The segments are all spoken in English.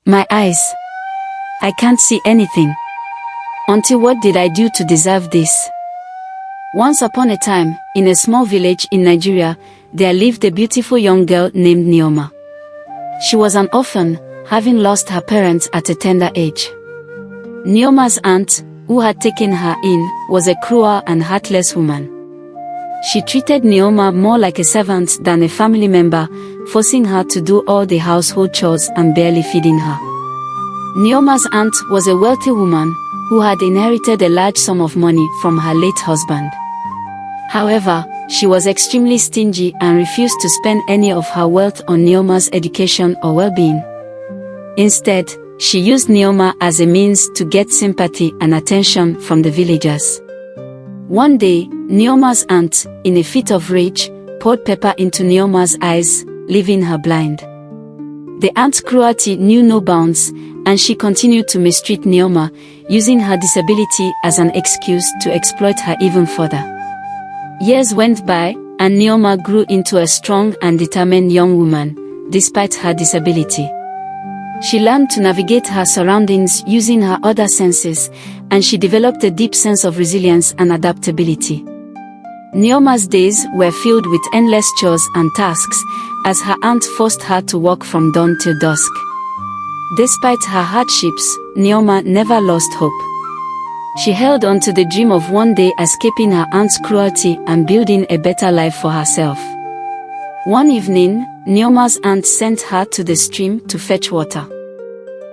My eyes. I can't see anything. Until what did I do to deserve this? Once upon a time, in a small village in Nigeria, there lived a beautiful young girl named Neoma. She was an orphan, having lost her parents at a tender age. Neoma's aunt, who had taken her in, was a cruel and heartless woman. She treated Neoma more like a servant than a family member, forcing her to do all the household chores and barely feeding her. Neoma's aunt was a wealthy woman who had inherited a large sum of money from her late husband. However, she was extremely stingy and refused to spend any of her wealth on Neoma's education or well-being. Instead, she used Neoma as a means to get sympathy and attention from the villagers. One day, Neoma's aunt, in a fit of rage, poured pepper into Neoma's eyes, leaving her blind. The aunt's cruelty knew no bounds, and she continued to mistreat Neoma, using her disability as an excuse to exploit her even further. Years went by, and Neoma grew into a strong and determined young woman, despite her disability. She learned to navigate her surroundings using her other senses, and she developed a deep sense of resilience and adaptability. Neoma's days were filled with endless chores and tasks, as her aunt forced her to work from dawn till dusk. Despite her hardships, Neoma never lost hope. She held on to the dream of one day escaping her aunt's cruelty and building a better life for herself. One evening, Neoma's aunt sent her to the stream to fetch water.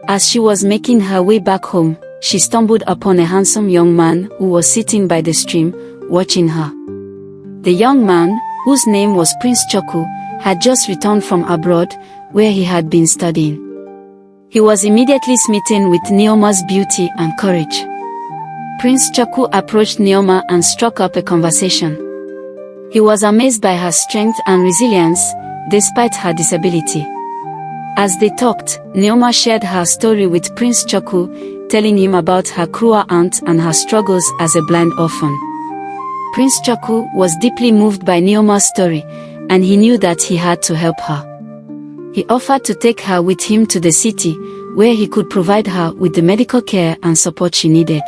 As she was making her way back home, she stumbled upon a handsome young man who was sitting by the stream, watching her. The young man, whose name was Prince Choku, had just returned from abroad, where he had been studying. He was immediately smitten with Neoma's beauty and courage. Prince Choku approached Neoma and struck up a conversation. He was amazed by her strength and resilience, despite her disability. As they talked, Neoma shared her story with Prince Choku, telling him about her cruel aunt and her struggles as a blind orphan. Prince Choku was deeply moved by Neoma's story, and he knew that he had to help her. He offered to take her with him to the city, where he could provide her with the medical care and support she needed.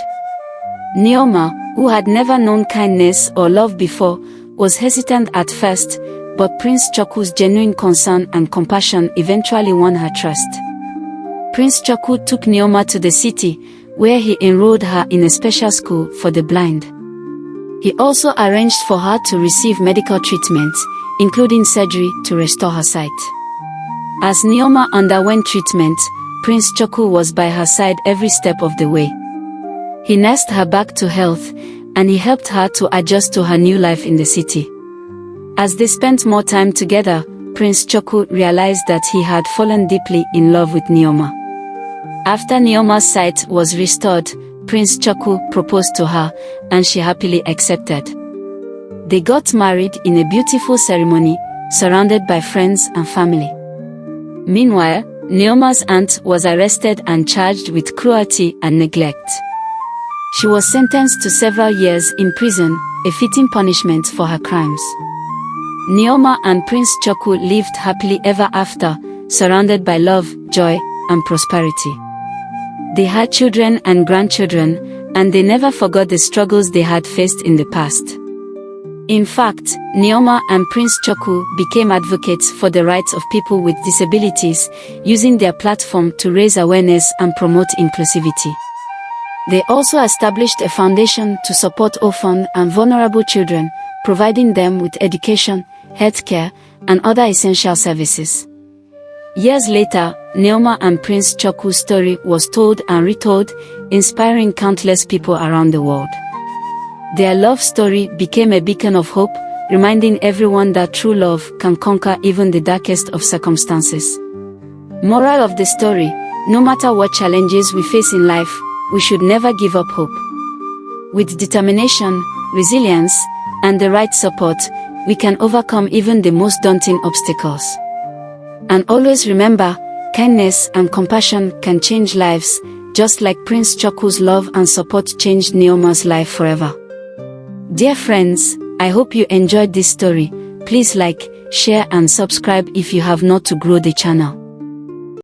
Neoma, who had never known kindness or love before, was hesitant at first, but Prince Choku's genuine concern and compassion eventually won her trust. Prince Choku took Neoma to the city, where he enrolled her in a special school for the blind. He also arranged for her to receive medical treatment, including surgery to restore her sight. As Neoma underwent treatment, Prince Choku was by her side every step of the way. He nursed her back to health, and he helped her to adjust to her new life in the city. As they spent more time together, Prince Choku realized that he had fallen deeply in love with Neoma. After Neoma's sight was restored, Prince Choku proposed to her, and she happily accepted. They got married in a beautiful ceremony, surrounded by friends and family. Meanwhile, Neoma's aunt was arrested and charged with cruelty and neglect. She was sentenced to several years in prison, a fitting punishment for her crimes. Neoma and Prince Choku lived happily ever after, surrounded by love, joy, and prosperity. They had children and grandchildren, and they never forgot the struggles they had faced in the past. In fact, Neoma and Prince Choku became advocates for the rights of people with disabilities, using their platform to raise awareness and promote inclusivity. They also established a foundation to support orphan and vulnerable children, providing them with education, healthcare, and other essential services. Years later, Neoma and Prince Choku's story was told and retold, inspiring countless people around the world. Their love story became a beacon of hope, reminding everyone that true love can conquer even the darkest of circumstances. Moral of the story: no matter what challenges we face in life, we should never give up hope. With determination, resilience, and the right support, we can overcome even the most daunting obstacles. And always remember, kindness and compassion can change lives, just like Prince Choku's love and support changed Neoma's life forever. Dear friends, I hope you enjoyed this story. Please like, share and subscribe if you have not to grow the channel.